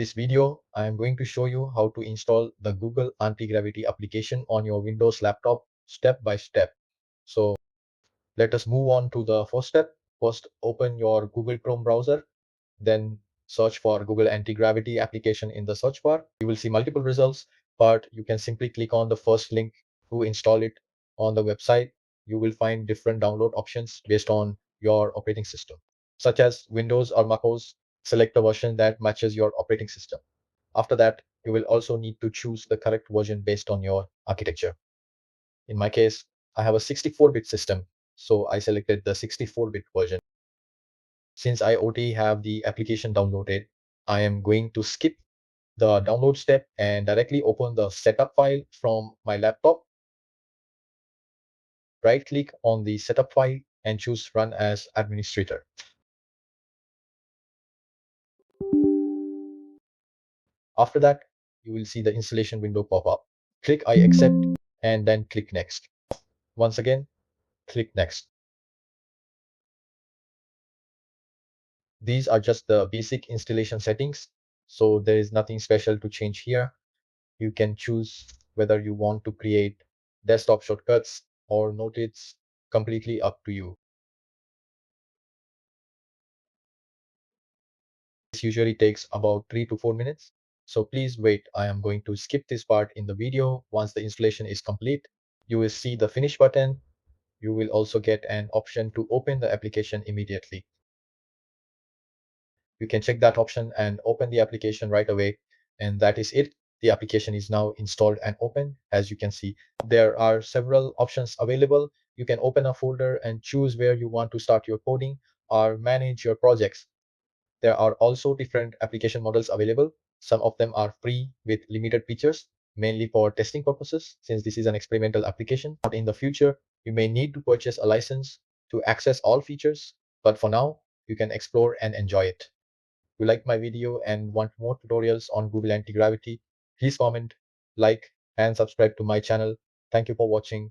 This video, I am going to show you how to install the Google Antigravity application on your Windows laptop step by step. So let us move on to the first step. First, open your Google Chrome browser, then search for Google Antigravity application in the search bar. You will see multiple results, but you can simply click on the first link to install it on the website. You will find different download options based on your operating system, such as Windows or macOS. Select a version that matches your operating system. After that, you will also need to choose the correct version based on your architecture. In my case, I have a 64-bit system, so I selected the 64-bit version. Since I already have the application downloaded, I am going to skip the download step and directly open the setup file from my laptop. Right click on the setup file and choose Run as Administrator. After that, you will see the installation window pop up. Click I accept and then click Next. Once again, click Next. These are just the basic installation settings, so there is nothing special to change here. You can choose whether you want to create desktop shortcuts or notes, completely up to you. This usually takes about 3 to 4 minutes, so please wait. I am going to skip this part in the video. Once the installation is complete, you will see the finish button. You will also get an option to open the application immediately. You can check that option and open the application right away. And that is it. The application is now installed and open. As you can see, there are several options available. You can open a folder and choose where you want to start your coding or manage your projects. There are also different application models available. Some of them are free with limited features, mainly for testing purposes, since this is an experimental application. But in the future, you may need to purchase a license to access all features. But for now, you can explore and enjoy it. If you like my video and want more tutorials on Google Antigravity, please comment, like, and subscribe to my channel. Thank you for watching.